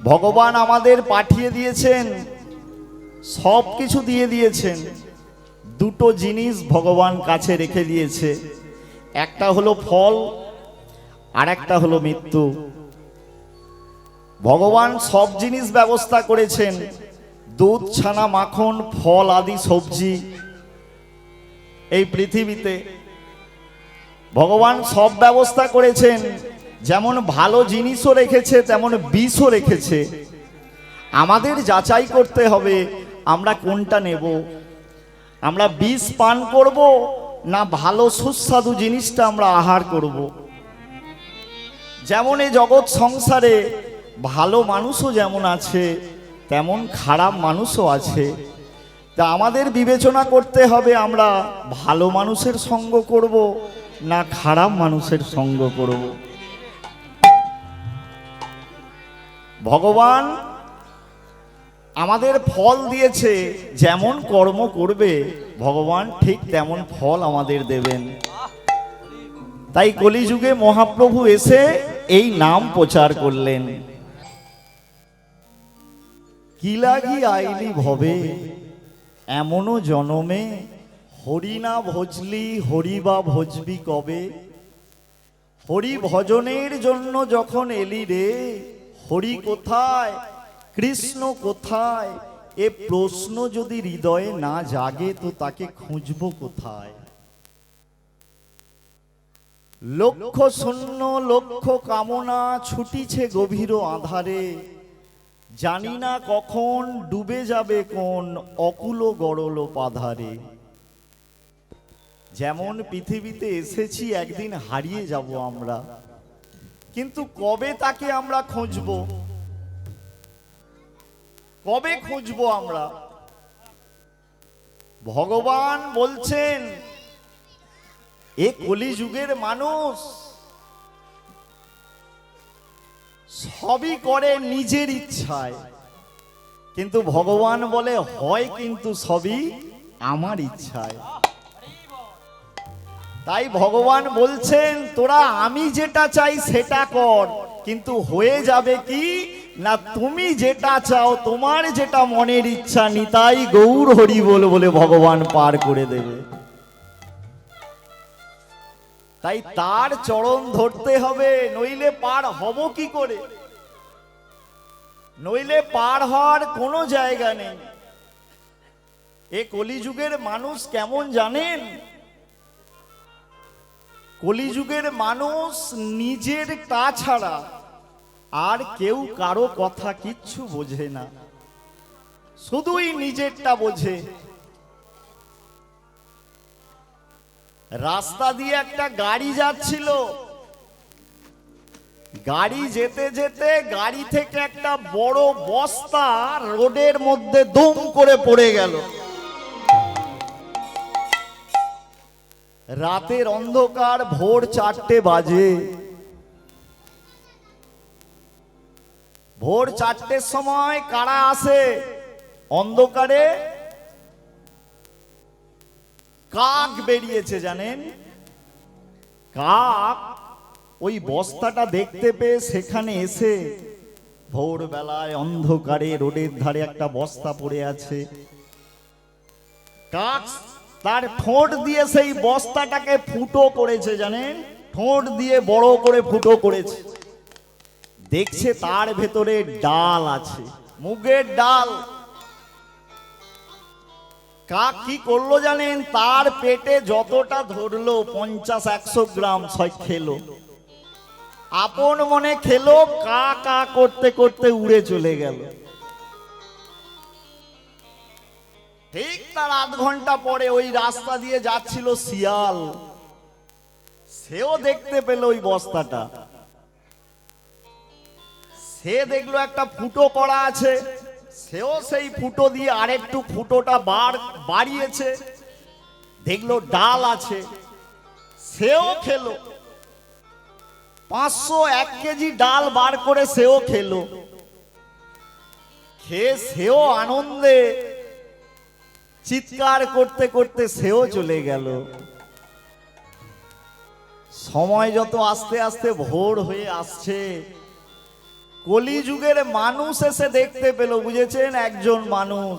ভগবান আমাদের পাঠিয়ে দিয়েছেন, সব কিছু দিয়ে দিয়েছেন। দুটো জিনিস ভগবান কাছে রেখে দিয়েছে, একটা হলো ফল আর একটা হলো মৃত্যু। ভগবান সব জিনিস ব্যবস্থা করেছেন, দুধ, ছানা, মাখন, ফল আদি সবজি। এই পৃথিবীতে ভগবান সব ব্যবস্থা করেছেন, যেমন ভালো জিনিসও রেখেছে তেমন বিষও রেখেছে। আমাদের যাচাই করতে হবে আমরা কোনটা নেব, আমরা বিষ পান করব না ভালো সুস্বাদু জিনিসটা আমরা আহার করব। যেমন এই জগৎ সংসারে ভালো মানুষও যেমন আছে তেমন খারাপ মানুষও আছে। তা আমাদের বিবেচনা করতে হবে আমরা ভালো মানুষের সঙ্গ করব না খারাপ মানুষের সঙ্গ করব। ভগবান আমাদের ফল দিয়েছে, যেমন কর্ম করবে ভগবান ঠিক তেমন ফল আমাদের দেবেন। তাই কলিযুগে মহাপ্রভু এসে এই নাম প্রচার করলেন। কি লাগি আইলি ভবে এমনও জনমে, হরি না ভজলি হরি বা ভজবি কবে। হরি ভজনের জন্য যখন এলি রে, হরি কোথায় কৃষ্ণ কোথায়, এ প্রশ্ন যদি হৃদয়ে না জাগে তো তাকে খুঁজবো কোথায়। লক্ষ শূন্য লক্ষ কামনা ছুটিছে গভীর আধারে, জানি না কখন ডুবে যাবে কোন অকুল গরল পাধারে। যেমন পৃথিবীতে এসেছি একদিন হারিয়ে যাব আমরা, কিন্তু কবে তাকে আমরা খুঁজবো, কবে খুঁজবো আমরা? ভগবান বলছেন এ কলিযুগের মানুষ সবই করে নিজের ইচ্ছায়, কিন্তু ভগবান বলে হয় কিন্তু সবই আমার ইচ্ছায়। তাই ভগবান বলছেন তোরা আমি যেটা চাই সেটা কর, কিন্তু হয়ে যাবে কি না তুমি যেটা চাও তোমার যেটা মনের ইচ্ছা নিতাই গৌর হরি বল বলে ভগবান পার করে দেবে। তাই তার চরণ ধরতে হবে, নইলে পার হব কি করে? নইলে পার হওয়ার কোনো জায়গা নেই। এ কলিযুগের মানুষ কেমন জানেন? কলিযুগের মানুষ নিজের তা ছাড়া আর কেউ কারো কথা কিচ্ছু বোঝে না, শুধুই নিজেরটা বোঝে। রাস্তা দিয়ে একটা গাড়ি যাচ্ছিল, গাড়ি যেতে যেতে গাড়ি থেকে একটা বড় বস্তা রোডের মধ্যে দুম করে পড়ে গেল। রাতের অন্ধকার, ভোর 4টে বাজে। ভোর 4টের সময় কারা আসে? অন্ধকারে কাক বেরিয়েছে জানেন। কাক ওই বস্তাটা দেখতে পেয়ে সেখানে এসে, ভোরবেলায় অন্ধকারে রোডের ধারে একটা বস্তা পড়ে আছে, কাক তার ঠোঁট দিয়ে সেই বস্তাটাকে ফুটো করেছে জানেন, ঠোঁট দিয়ে বড় করে ফুটো করেছে। দেখছে তার ভেতরে ডাল আছে, মুগের ডাল। কাক কি করলো জানেন? তার পেটে যতটা ধরলো 50-100 গ্রাম সব খেলো, আপন মনে খেলো, কা কা করতে করতে উড়ে চলে গেল। ঠিক তার আধ ঘন্টা পরে ওই রাস্তা দিয়ে যাচ্ছিল শিয়াল, সেও দেখতে পেল ওই বস্তাটা। সে দেখলো একটা ফুটো করা আছে, সেও সেই ফুটো দিয়ে আরেকটু ফুটোটা বাড়িয়েছে, দেখলো ডাল আছে, সেও খেলো। 501 কেজি ডাল বার করে সেও খেলো। খেয়ে সেও আনন্দে চিৎকার করতে করতে সেও চলে গেল। সময় যত আস্তে আস্তে ভোর হয়ে আসছে, কলিযুগের মানুষ এসে দেখতে পেল, বুঝেছেন, একজন মানুষ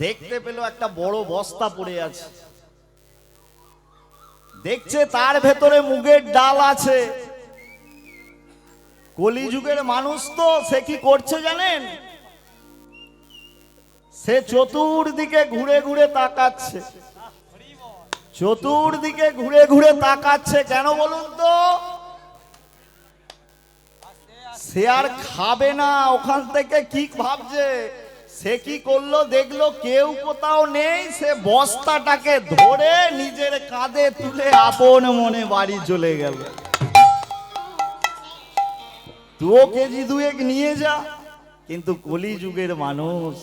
দেখতে পেল একটা বড় বস্তা পড়ে আছে, দেখছে তার ভেতরে মুগের ডাল আছে। কলিযুগের মানুষ তো সে কি করছে জানেন, সে চতুর্দিকে ঘুরে ঘুরে তাকাচ্ছে, চতুর্দিকে ঘুরে ঘুরে তাকাচ্ছে। কেন বলুন তো? সে আর খাবে না, ওখান থেকে কি ভাবছে, সে কি করলো, দেখলো কেউ কোথাও নেই, সে বস্তাটাকে ধরে নিজের কাঁধে তুলে আপন মনে বাড়ি চলে গেল। তুইও কেজি দুয়েক নিয়ে যা। কিন্তু কলিযুগের মানুষ,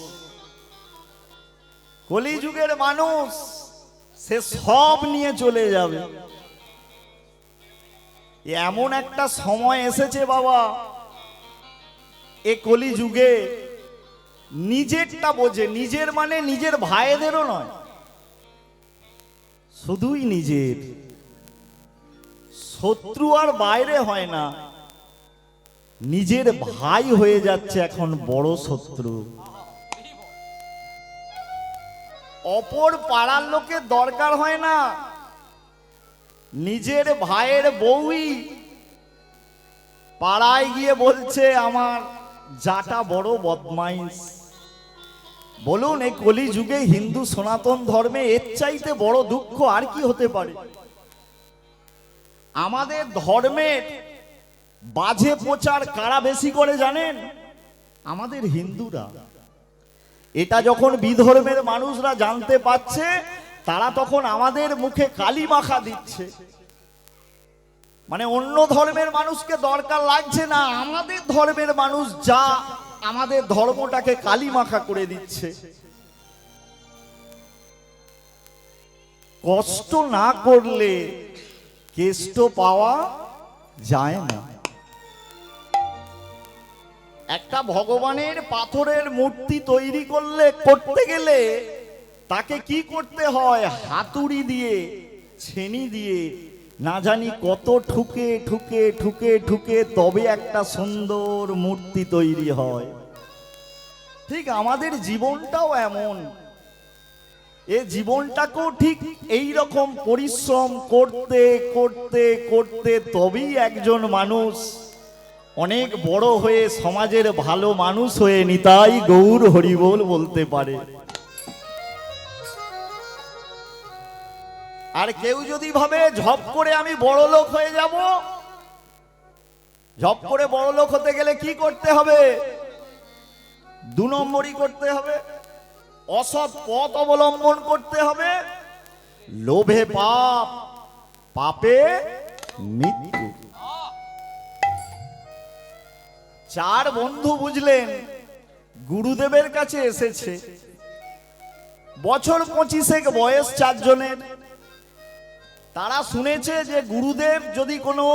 কলিযুগের মানুষ সে সব নিয়ে চলে যাবে। এমন একটা সময় এসেছে বাবা, এ কলিযুগে নিজেরটা বোঝে, নিজের মানে নিজের ভাইদেরও নয়, শুধুই নিজের। শত্রু আর বাইরে হয় না, নিজের ভাই হয়ে যাচ্ছে এখন বড় শত্রু। অপর পাড়ার লোকের দরকার হয় না, নিজের ভাইয়ের বউই পাড়ায় গিয়ে বলছে আমার জাটা বড় বদমাইশ। বলুন, এই কলিযুগে হিন্দু সনাতন ধর্মে এর চাইতে বড় দুঃখ আর কি হতে পারে? আমাদের ধর্মের বাজে প্রচার কারা বেশি করে জানেন? আমাদের হিন্দুরা। এটা যখন বিধর্মের মানুষরা জানতে পারছে, তারা তখন আমাদের মুখে কালি মাখা দিচ্ছে। মানে অন্য ধর্মের মানুষকে দরকার লাগছে না, আমাদের ধর্মের মানুষ যা আমাদের ধর্মটাকে কালি মাখা করে দিচ্ছে। কষ্ট না করলে কেষ্ট পাওয়া যায় না। একটা ভগবানের পাথরের মূর্তি তৈরি করতে গেলে তাকে কি করতে হয়? হাতুড়ি দিয়ে, ছেনি দিয়ে না জানি কত ঠুকে ঠুকে ঠুকে ঠুকে তবে একটা সুন্দর মূর্তি তৈরি হয়। ঠিক আমাদের জীবনটাও এমন। এ জীবনটাকেও ঠিক এই রকম পরিশ্রম করতে করতে করতে তবেই একজন মানুষ অনেক বড় হয়ে সমাজের ভালো মানুষ হয়ে নিতাই গৌর হরিবোল বলতে পারে। আর কেউ যদি ভাবে ঝপ করে আমি বড় লোক হয়ে যাব, ঝপ করে বড় লোক হতে গেলে কি করতে হবে? 2 নম্বরই করতে হবে, অসৎ পথ অবলম্বন করতে হবে, লোভে পাপ, পাপে মৃত্যু। 4 বন্ধু বুঝলেন গুরুদেবের কাছে এসেছে। বছর 25 বয়স 4 জনের। তারা শুনেছে যে গুরুদেব যদি কোনো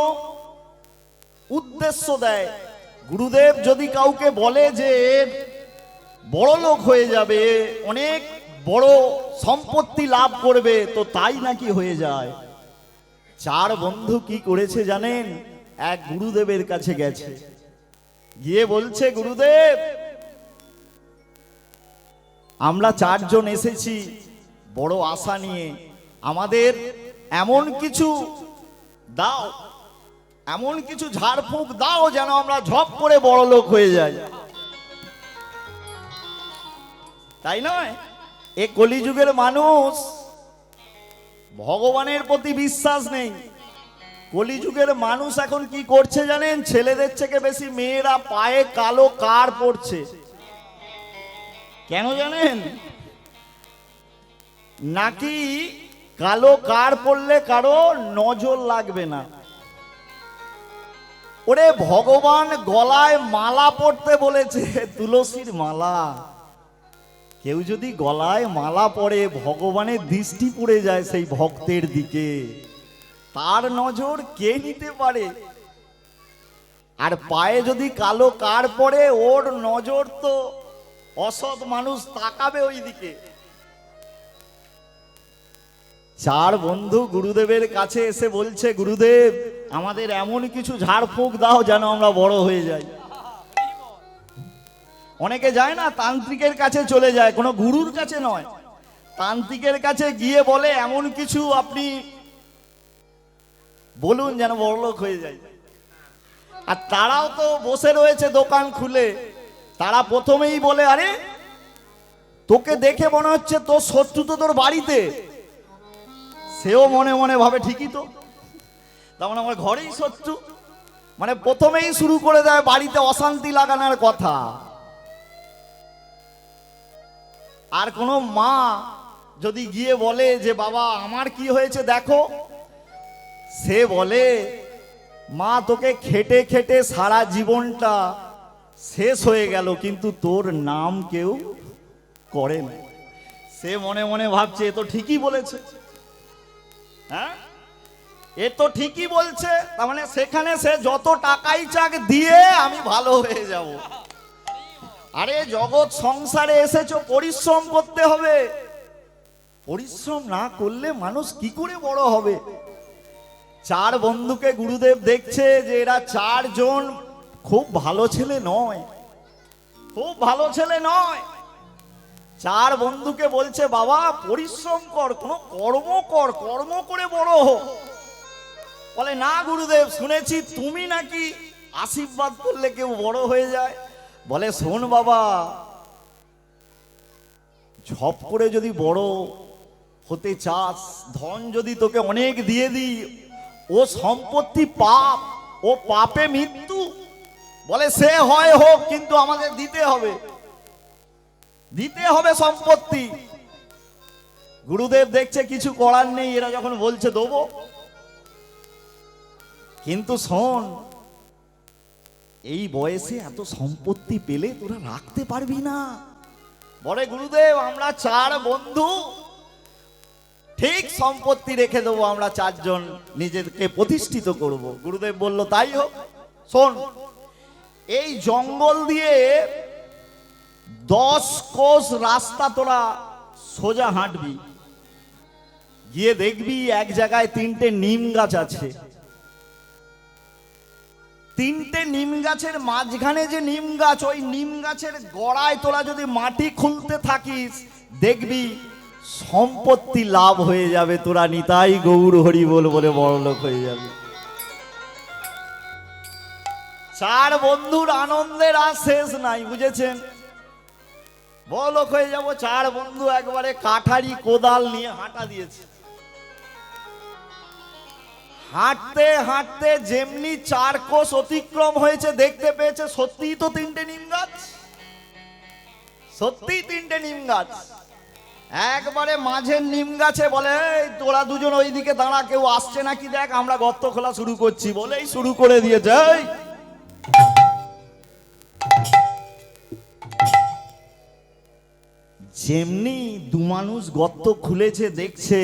উদ্দেশ্য দেয়, গুরুদেব যদি কাউকে বলে যে বড় লোক হয়ে যাবে, অনেক বড় সম্পত্তি লাভ করবে, তো তাই নাকি হয়ে যায়। 4 বন্ধু কি করেছে জানেন? এক গুরুদেবের কাছে গেছে, গিয়ে বলছে, গুরুদেব আমরা 4 জন এসেছি বড় আশা নিয়ে, আমাদের এমন কিছু দাও, এমন কিছু ঝাড়ফুঁক দাও যেন আমরা ঝপ করে বড় লোক হয়ে যাই। তাই নয়? এ কলিযুগের মানুষ ভগবানের প্রতি বিশ্বাস নেই। কলিযুগের মানুষ এখন কি করছে জানেন? ছেলেদের থেকে বেশি মেয়েরা পায়ে কালো কার পড়ছে। কেন জানেন? নাকি কালো কার পড়লে কারো নজর লাগবে না। ওরে ভগবান গলায় মালা পড়তে বলেছে, তুলসীর মালা। কেউ যদি গলায় মালা পরে ভগবানের দৃষ্টি পড়ে যায় সেই ভক্তের দিকে, তার নজর কে নিতে পারে? আর পায়ে যদি কালো কার পড়ে, ওর নজর তো অসৎ মানুষ তাকাবে ওই দিকে। 4 বন্ধু গুরুদেবের কাছে এসে বলছে, গুরুদেব আমাদের এমন কিছু ঝাড়ফুঁক দাও যেন আমরা বড় হয়ে যাই। অনেকে যায় না তান্ত্রিকের কাছে চলে যায়, কোনো গুরুর কাছে নয়, তান্ত্রিকের কাছে গিয়ে বলে এমন কিছু আপনি বলুন যেন বড়লোক হয়ে যায়। আর তারাও তো বসে রয়েছে দোকান খুলে, তারা প্রথমেই বলে আরে তোকে দেখে মনে হচ্ছে তোর শত্রু তো তোর বাড়িতে। সেও মনে মনে ভাবে ঠিকই তো, তার মানে আমার ঘরেই শত্রু। মানে প্রথমেই শুরু করে দেয় বাড়িতে অশান্তি লাগানোর কথা। আর কোনো মা যদি গিয়ে বলে যে বাবা আমার কি হয়েছে দেখো, সে বলে মা তোকে খেটে খেটে সারা জীবনটা শেষ হয়ে গেল কিন্তু তোর নাম কেউ করে না। সে মনে মনে ভাবছে এ তো ঠিকই বলেছে, হ্যাঁ এ তো ঠিকই বলছে, তার মানে সেখানে সে যত টাকাই চাক দিয়ে আমি ভালো হয়ে যাব। আরে জগৎ সংসারে এসেছো পরিশ্রম করতে হবে, পরিশ্রম না করলে মানুষ কি করে বড় হবে। চার বন্ধুকে গুরুদেব দেখছে যে এরা চারজন খুব ভালো ছেলে নয়, খুব ভালো ছেলে নয়। চার বন্ধুকে বলছে বাবা পরিশ্রম কর, কোনো কর্ম কর, কর্ম করে বড় হোক। বলে না গুরুদেব শুনেছি তুমি নাকি আশীর্বাদ করলে কেউ বড় হয়ে যায়। বলে শোন বাবা, ঝপ করে যদি বড় হতে চাস, ধন যদি তোকে অনেক দিয়ে দিই, ও সম্পত্তি পাপ, ও পাপে মৃত্যু। বলে সে হয় হোক কিন্তু আমাদের দিতে হবে, দিতে হবে সম্পত্তি। গুরুদেব দেখছে কিছু করার নেই, এরা যখন বলছে দেবো, কিন্তু শোন এই বয়সে এত সম্পত্তি পেলে তোরা রাখতে পারবি না। বলে গুরুদেব আমরা চার বন্ধু ঠিক সম্পত্তি রেখে দেবো, আমরা চারজন নিজেকে প্রতিষ্ঠিত করব। গুরুদেব বলল তাই হোক। শোন এই জঙ্গল দিয়ে 10 কোষ রাস্তা তোরা সোজা হাঁটবি, গিয়ে দেখবি এক জায়গায় 3টে নিম গাছ আছে। 3টে নিম গাছের মাঝখানে যে নিম গাছ, ওই নিম গাছের গোড়ায় তোরা যদি মাটি খুলতে থাকিস দেখবি সম্পত্তি লাভ হয়ে যাবে, তোরা নিতাই গৌর হরি বল বলে বড়লোক হয়ে যাবে। চার বন্ধুর আনন্দের আর শেষ নাই, বুঝেছেন? বড়লোক হয়ে যাব। চার বন্ধু একবারে কাঠারি কোদাল নিয়ে হাঁটা দিয়েছে। হাঁটতে হাঁটতে যেমনি 4 কোষ অতিক্রম হয়েছে দেখতে পেয়েছে সত্যিই তো 3টে নিম গাছ, সত্যিই 3টে নিম গাছ। একবারে মাঝের নিম গাছে বলে এই তোরা দুজন ওইদিকে দাঁড়া, কেউ আসছে নাকি দেখ, আমরা গর্ত খোলা শুরু করছি। বলেই শুরু করে দিয়েছে। যেমনি দু মানুষ গর্ত খুলেছে দেখছে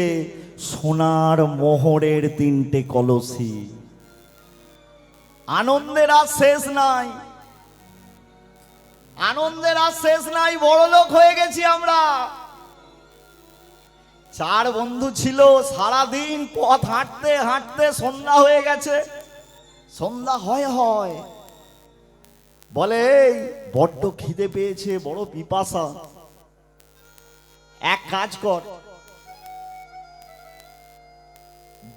সোনার মোহরের 3টে কলসি। আনন্দের আর শেষ নাই, আনন্দের আর শেষ নাই, বড়লোক হয়ে গেছি আমরা। চার বন্ধু ছিল, সারাদিন পথ হাঁটতে হাঁটতে সন্ধ্যা হয়ে গেছে। সন্ধ্যা হয় হয় বলে বড্ড খিদে পেয়েছে, বড় পিপাসা, এক কাজ কর।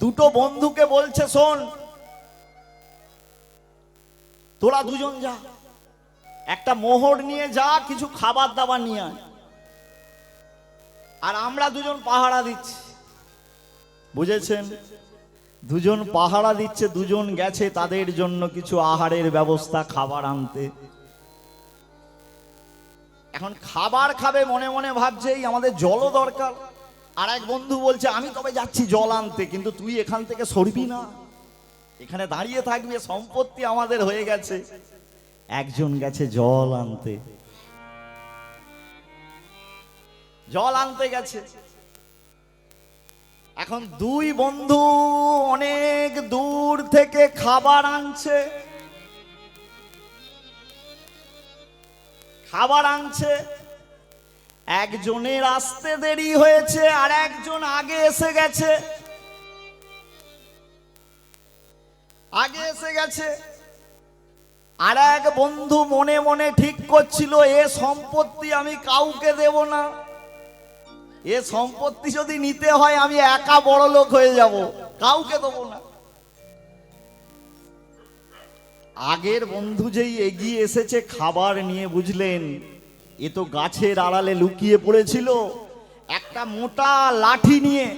দুটো বন্ধুকে বলছে শোন তোরা দুজন যা, একটা মোহর নিয়ে যা, কিছু খাবার দাবার নিয়ে আয়, আর আমরা দুজন পাহারা দিচ্ছি। বুঝেছেন? দুজন পাহারা দিচ্ছে, দুজন গেছে তাদের জন্য কিছু আহারের ব্যবস্থা, খাবার আনতে। এখন খাবার খাবে মনে মনে ভাবছে এই আমাদের জলও দরকার। আর এক বন্ধু বলছে আমি তবে যাচ্ছি জল আনতে, কিন্তু তুই এখান থেকে সরবি না, এখানে দাঁড়িয়ে থাকবি, সম্পত্তি আমাদের হয়ে গেছে। একজন গেছে জল আনতে, জল আনতে গেছে। এখন দুই বন্ধু অনেক দূর থেকে খাবার আনছে, খাবার আনছে। একজনের আসতে দেরি হয়েছে আর একজন আগে এসে গেছে, আগে এসে গেছে। আর এক বন্ধু মনে মনে ঠিক করছিল এ সম্পত্তি আমি কাউকে দেব না, এ সম্পত্তি যদি নিতে হয় আমি একা বড় লোক হয়ে যাব, কাউকে দেবো না। আগের বন্ধু যেই এগিয়ে এসেছে খাবার নিয়ে, বুঝলেন এ তো গাছের আড়ালে লুকিয়ে পড়েছিল, একটা মোটা লাঠি নিয়ে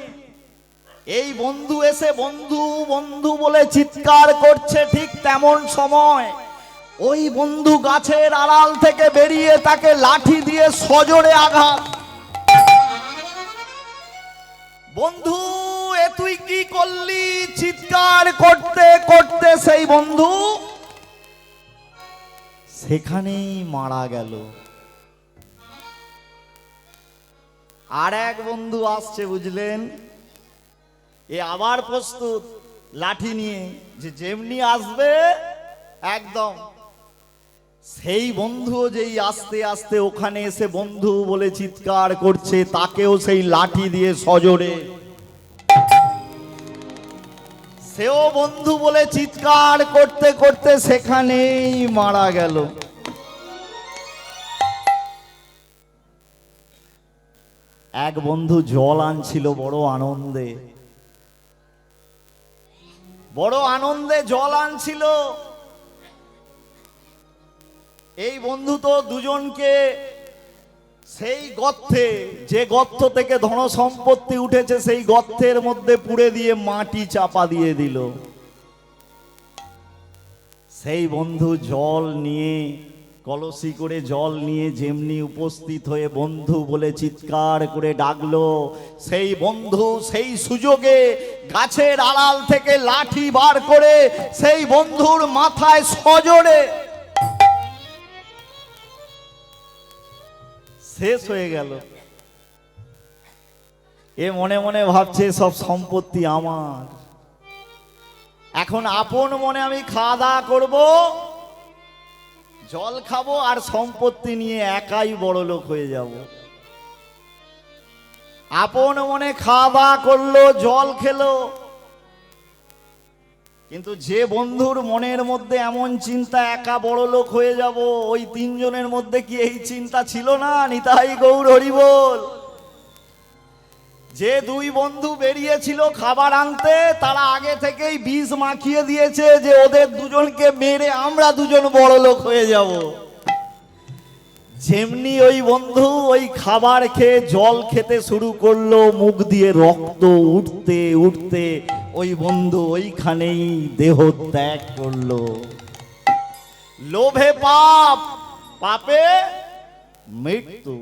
এই বন্ধু এসে বন্ধু বন্ধু বলে চিৎকার করছে। ঠিক তেমন সময় ওই বন্ধু গাছের আড়াল থেকে বেরিয়ে তাকে লাঠি দিয়ে সজোরে আঘাত। বন্ধু এ তুই কি করলি? চিৎকার করতে করতে সেই বন্ধু সেখানেই মারা গেল। আর এক বন্ধু আসছে, বুঝলেন এ আবার প্রস্তুত লাঠি নিয়ে, যে যেমনি আসবে একদম। সেই বন্ধু যেই আস্তে আস্তে ওখানে এসে বন্ধু বলে চিৎকার করছে, তাকেও সেই লাঠি দিয়ে সজোরে, সেও বন্ধু বলে চিৎকার করতে করতে সেখানেই মারা গেল। এক বন্ধু জল আনছিল বড় আনন্দে, বড় আনন্দে জল আনছিল। এই বন্ধু তো দুজনকে সেই গর্তে, যে গর্ত থেকে ধন সম্পত্তি উঠেছে সেই গর্তের মধ্যে পুড়ে দিয়ে মাটি চাপা দিয়ে দিল। সেই বন্ধু জল নিয়ে, কলসি করে জল নিয়ে যেমনি উপস্থিত হয়ে বন্ধু বলে চিৎকার করে ডাকলো, সেই বন্ধু সেই সুযোগে গাছের আড়াল থেকে লাঠি বার করে সেই বন্ধুর মাথায় সজোরে শেষ হয়ে গেল। এ মনে মনে ভাবছে সব সম্পত্তি আমার, এখন আপন মনে আমি খাওয়া দাওয়া করবো, জল খাবো, আর সম্পত্তি নিয়ে একাই বড় লোক হয়ে যাব। আপন মনে খাওয়া দাওয়া করলো, জল খেলো, কিন্তু যে বন্ধুর মনের মধ্যে এমন চিন্তা একা বড় লোক হয়ে যাব, ওই তিনজনের মধ্যে কি এই চিন্তা ছিল না? নিতাই গৌর হরি বল। যে দুই বন্ধু বেরিয়েছিল খাবার আনতে, তারা আগে থেকেই বিষ মাখিয়ে দিয়েছে যে ওদের দুজনকে মেরে আমরা দুজন বড় লোক হয়ে যাব। যেমনি ওই বন্ধু ওই খাবার খেয়ে জল খেতে শুরু করলো, মুখ দিয়ে রক্ত উঠতে উঠতে ওই বন্ধু ওইখানেই দেহ ত্যাগ করলো। লোভে পাপ, পাপে মৃত্যু।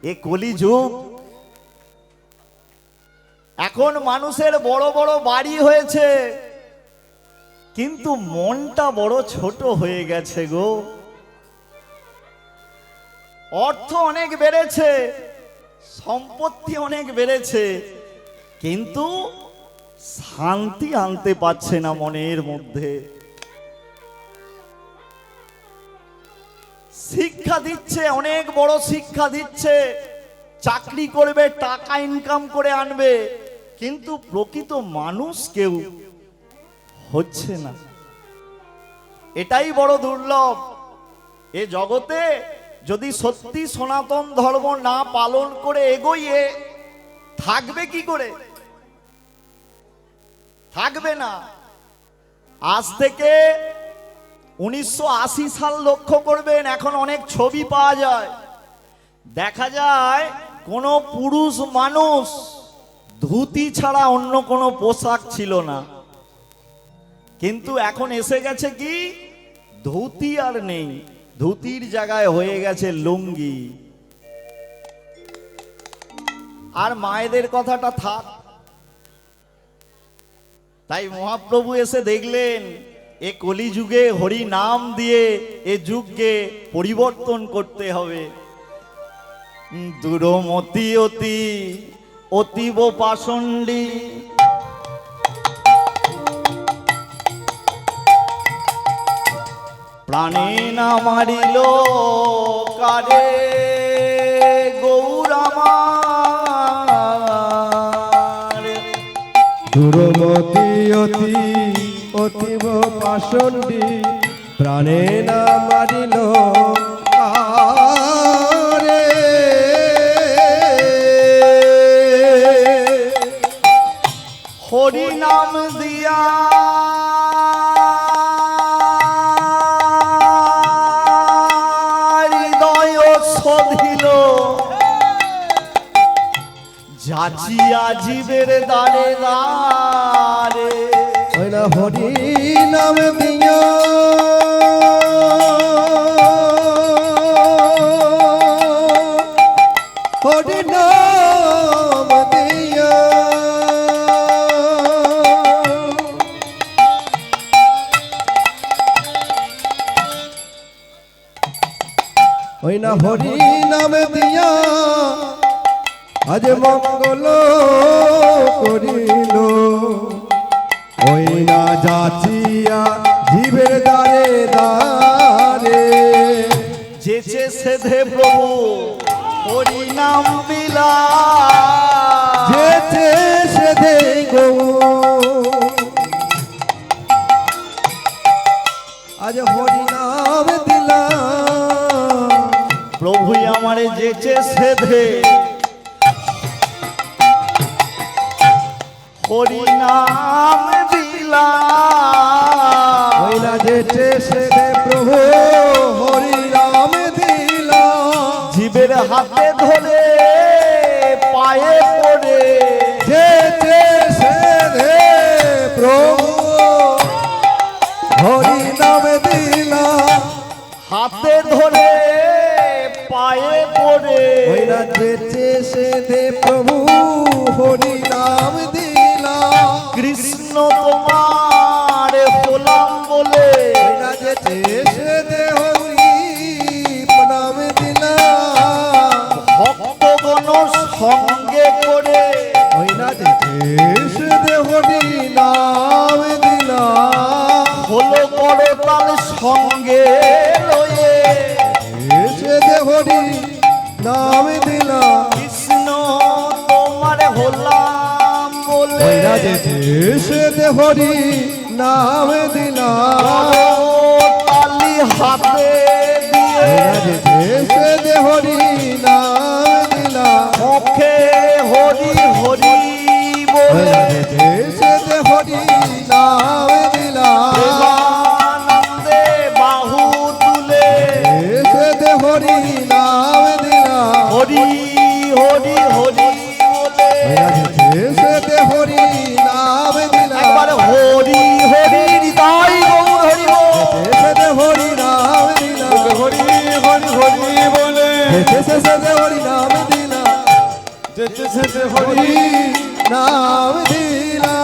এ কলিযুগ। এখন মানুষের বড় বড় বাড়ি হয়েছে, কিন্তু মনটা বড় ছোট হয়ে গেছে গো। অর্থ অনেক বেড়েছে, সম্পত্তি অনেক বেড়েছে, কিন্তু শান্তি আনতে পারছে না মনের মধ্যে। শিক্ষা দিচ্ছে, অনেক বড় শিক্ষা দিচ্ছে, চাকরি করবে, টাকা ইনকাম করে আনবে, কিন্তু প্রকৃত মানুষ কেউ হচ্ছে না। এটাই বড় দুর্লভ। এ জগতে যদি সত্যি সনাতন ধর্ম না পালন করে এগোইয়ে থাকবে কি করে? থাকবে না। আজ থেকে 1980 সাল লক্ষ্য করবেন, এখন অনেক ছবি পাওয়া যায়, দেখা যায় কোনো পুরুষ মানুষ ধুতি ছাড়া অন্য কোনো পোশাক ছিল না, কিন্তু এখন এসে গেছে কি, ধুতি আর নেই, ধুতির জায়গায় হয়ে গেছে লুঙ্গি। আর মায়েদের কথাটা থাক। তাই মহাপ্রভু এসে দেখলেন এ কলিযুগে হরি নাম দিয়ে এ যুগকে পরিবর্তন করতে হবে। দূরমতি অতি অতীব পাষণ্ডী, প্রাণে না মারিল কারে গৌর আমার। দূরমতি অতি পতিব পাষণ্ডী প্রাণে না মারিল আরে হরি নাম দিয়া হৃদয় শোধিল যাচিয়া জীবের দ্বারে দ্বারে ওই না হরি নাম দিয়া হরি নাম দিয়া ওই না হরি নাম দিয়া আজ মঙ্গল করিল ওই না যাচিয়া জীবের দ্বারে দ্বারে যেচে সেধে প্রভু হরি নাম বিলা যেতে সেধে গো আজ হরি নাম দিলা প্রভু আমারে যেচে সেধে হরি নাম দিলা ওই না যেতে সেধে প্রভু হরি নাম দিলা জীবের হাতে ধরে পায়ে পড়ে যেতে সেধে প্রভু হরি নাম দিলা হাতে ধরে পায়ে পড়ে ওই না যেতে সেধে প্রভু হরি নাম দিলা কৃষ্ণ তোমার হলাম বলে ওই না যেতে সেধে হরি নাম দিলা ভক্তগণ সঙ্গে করে ওই না যেতে সেধে হরি নাম দিলা হলো করতাল সঙ্গে লয়ে সেধে হরি নাম দিলা কৃষ্ণ তোমার হলাম বলে ওই না যেতে সেধে হরি নাম দিলা তালি হাতে দিয়ে ওই না যেতে সেধে হরি নাম দিলা মুখে হরি হরি ওই বলে না যেতে সেধে হরি নাম দিলা প্রেমানন্দে বাহু তুলে সেধে হরি নাম দিলা হরি হরি হরি বলে ওই না যেতে সেধে হরি নাম দিলা একবার হরি হরি হৃদয় গৌর হরি বল। সেধে হরি নাম দিলা হরি হরি হরি বলে সেধে হরি নাম দিলা যেতে সেতে হরি নাম দিলা